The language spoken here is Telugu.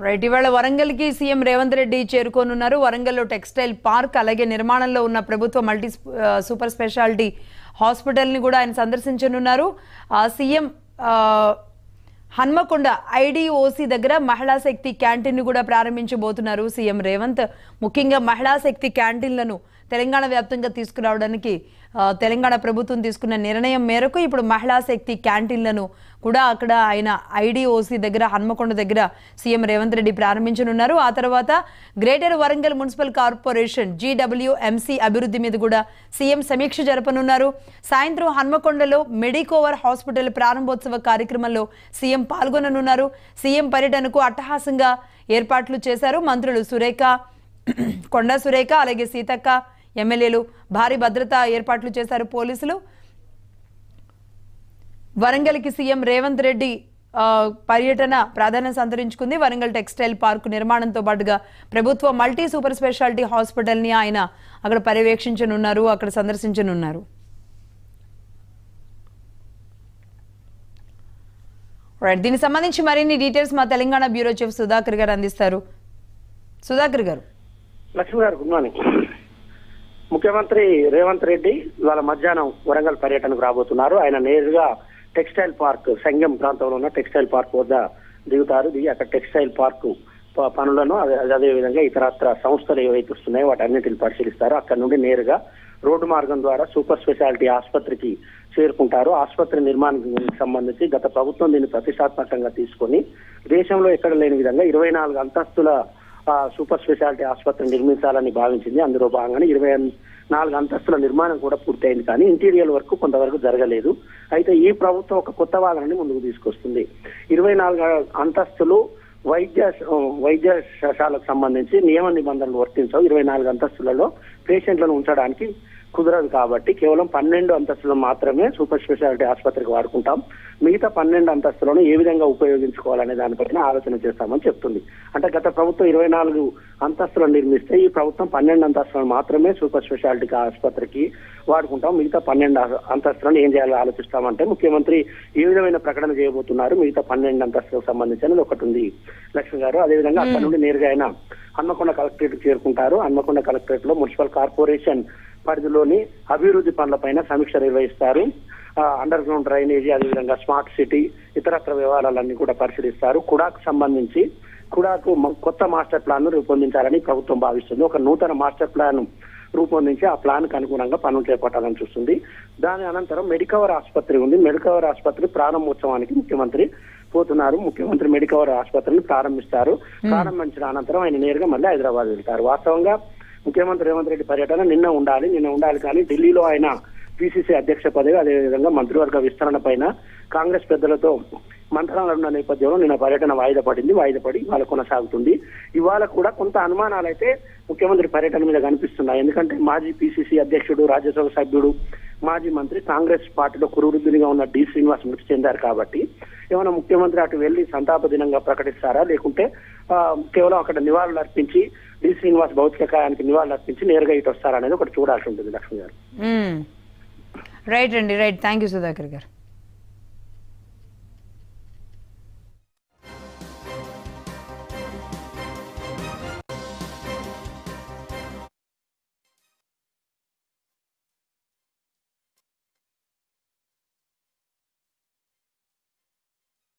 రైట్, ఇవాళ వరంగల్కి సీఎం రేవంత్ రెడ్డి చేరుకోనున్నారు. వరంగల్లో టెక్స్టైల్ పార్క్ అలాగే నిర్మాణంలో ఉన్న ప్రభుత్వ మల్టీ సూపర్ స్పెషాలిటీ హాస్పిటల్ని కూడా ఆయన సందర్శించనున్నారు. సీఎం హన్మకొండ ఐడిఓసి దగ్గర మహిళా శక్తి క్యాంటీన్ కూడా ప్రారంభించబోతున్నారు సీఎం రేవంత్. ముఖ్యంగా మహిళా శక్తి క్యాంటీన్లను తెలంగాణ వ్యాప్తంగా తీసుకురావడానికి తెలంగాణ ప్రభుత్వం తీసుకున్న నిర్ణయం మేరకు ఇప్పుడు మహిళా శక్తి క్యాంటీన్లను కూడా అక్కడ ఆయన ఐడిఓసి దగ్గర హన్మకొండ దగ్గర సీఎం రేవంత్ రెడ్డి ప్రారంభించనున్నారు. ఆ తర్వాత greater Warangal municipal corporation GWMC అభివృద్ధి మీద కూడా సీఎం సమీక్ష జరపనున్నారు. సాయంత్రం హన్మకొండలో మెడికోవర్ హాస్పిటల్ ప్రారంభోత్సవ కార్యక్రమంలో సీఎం పాల్గొననున్నారు. సీఎం పర్యటనకు అట్టహాసంగా ఏర్పాట్లు చేశారు. మంత్రులు సురేఖ, కొండా సురేఖ అలాగే సీతక్క, ఎమ్మెల్యేలు భారీ భద్రతా ఏర్పాట్లు చేశారు పోలీసులు. వరంగల్కి సీఎం రేవంత్ రెడ్డి పర్యటన ప్రాధాన్యం సంతరించుకుంది. వరంగల్ టెక్స్టైల్ పార్క్ నిర్మాణంతో పాటుగా ప్రభుత్వ మల్టీ సూపర్ స్పెషాలిటీ హాస్పిటల్ని ఆయన అక్కడ పర్యవేక్షించనున్నారు, అక్కడ సందర్శించనున్నారు. దీనికి సంబంధించి మరిన్ని డీటెయిల్స్ మా తెలంగాణ బ్యూరో చీఫ్ సుధాకర్ గారు అందిస్తారు. సుధాకర్ గారు. లక్ష్మి గారు, గుడ్ మార్నింగ్. ముఖ్యమంత్రి రేవంత్ రెడ్డి ఇవాళ మధ్యాహ్నం వరంగల్ పర్యటనకు రాబోతున్నారు. ఆయన నేరుగా టెక్స్టైల్ పార్క్ సంగం ప్రాంతంలో ఉన్న టెక్స్టైల్ పార్క్ వద్ద దిగుతారు. దిగి అక్కడ టెక్స్టైల్ పార్క్ పనులను అదేవిధంగా ఇతరత్ర సంస్థలు ఏవైతే వస్తున్నాయో వాటి అన్నింటిని పరిశీలిస్తారు. అక్కడ నుండి నేరుగా రోడ్డు మార్గం ద్వారా సూపర్ స్పెషాలిటీ ఆసుపత్రికి చేరుకుంటారు. ఆసుపత్రి నిర్మాణానికి సంబంధించి గత ప్రభుత్వం దీన్ని ప్రతిష్టాత్మకంగా తీసుకొని దేశంలో ఎక్కడ లేని విధంగా 24 అంతస్తుల సూపర్ స్పెషాలిటీ ఆసుపత్రి నిర్మించాలని భావించింది. అందులో భాగంగానే 24 అంతస్తుల నిర్మాణం కూడా పూర్తయింది. కానీ ఇంటీరియర్ వర్క్ కొంతవరకు జరగలేదు. అయితే ఈ ప్రభుత్వం ఒక కొత్త వాదనని ముందుకు తీసుకొస్తుంది. 24 అంతస్తులు వైద్యశాలకు సంబంధించి నియమ నిబంధనలు వర్తించవు. 24 అంతస్తులలో పేషెంట్లను ఉంచడానికి కుదరదు కాబట్టి కేవలం 12 అంతస్తులు మాత్రమే సూపర్ స్పెషాలిటీ ఆసుపత్రికి వాడుకుంటాం. మిగతా 12 అంతస్తులను ఏ విధంగా ఉపయోగించుకోవాలనే దానిపైన ఆలోచన చేస్తామని చెప్తుంది. అంటే గత ప్రభుత్వం 24 అంతస్తులను నిర్మిస్తే ఈ ప్రభుత్వం 12 అంతస్తులను మాత్రమే సూపర్ స్పెషాలిటీ ఆసుపత్రికి వాడుకుంటాం. మిగతా 12 అంతస్తులను ఏం చేయాలో ఆలోచిస్తామంటే ముఖ్యమంత్రి ఏ విధమైన ప్రకటన చేయబోతున్నారు. మిగతా 12 అంతస్తులకు సంబంధించి ఒకటి ఉంది లక్ష్మి గారు. అదేవిధంగా అక్కడ నుండి నేరుగా ఆయన హన్మకొండ కలెక్టరేట్ చేరుకుంటారు. హన్మకొండ కలెక్టరేట్ లో మున్సిపల్ కార్పొరేషన్ పరిధిలోని అభివృద్ధి పనులపైన సమీక్ష నిర్వహిస్తారు. అండర్ గ్రౌండ్ డ్రైనేజీ, అదేవిధంగా స్మార్ట్ సిటీ, ఇతరత్ర వ్యవహారాలన్నీ కూడా పరిశీలిస్తారు. కుడాకు సంబంధించి కుడాకు కొత్త మాస్టర్ ప్లాన్ ను రూపొందించాలని ప్రభుత్వం భావిస్తుంది. ఒక నూతన మాస్టర్ ప్లాన్ రూపొందించి ఆ ప్లాన్ కు అనుగుణంగా పనులు చేపట్టాలని చూస్తుంది. దాని అనంతరం మెడికవర్ ఆసుపత్రి ఉంది. మెడికవర్ ఆసుపత్రి ప్రారంభోత్సవానికి ముఖ్యమంత్రి పోతున్నారు. ముఖ్యమంత్రి మెడికవర్ ఆసుపత్రిని ప్రారంభిస్తారు. ప్రారంభించిన అనంతరం ఆయన నేరుగా మళ్ళీ హైదరాబాద్ వెళ్తారు. వాస్తవంగా ముఖ్యమంత్రి రేవంత్ రెడ్డి పర్యటన నిన్న ఉండాలి కానీ ఢిల్లీలో ఆయన PCC అధ్యక్ష పదవి అదేవిధంగా మంత్రివర్గ విస్తరణ పైన కాంగ్రెస్ పెద్దలతో మంత్రాలు ఉన్న నేపథ్యంలో నిన్న పర్యటన వాయిదా పడి ఇవాళ కొనసాగుతుంది. ఇవాళ కూడా కొంత అనుమానాలు అయితే ముఖ్యమంత్రి పర్యటన మీద కనిపిస్తున్నాయి. ఎందుకంటే మాజీ PCC అధ్యక్షుడు, రాజ్యసభ సభ్యుడు, మాజీ మంత్రి, కాంగ్రెస్ పార్టీలో కురువృద్ధునిగా ఉన్న డి శ్రీనివాస్ మృతి చెందారు కాబట్టి ఏమైనా ముఖ్యమంత్రి అటు వెళ్లి సంతాప దినంగా ప్రకటిస్తారా, లేకుంటే కేవలం అక్కడ నివాళులు అర్పించి డి శ్రీనివాస్ భౌతిక కాయానికి నివాళులు అర్పించి నేరుగా ఇటు వస్తారా అనేది ఒకటి చూడాల్సి ఉంటుంది లక్ష్మి గారు. రైట్ అండి, రైట్. థ్యాంక్ యూ సుధాకర్ గారు.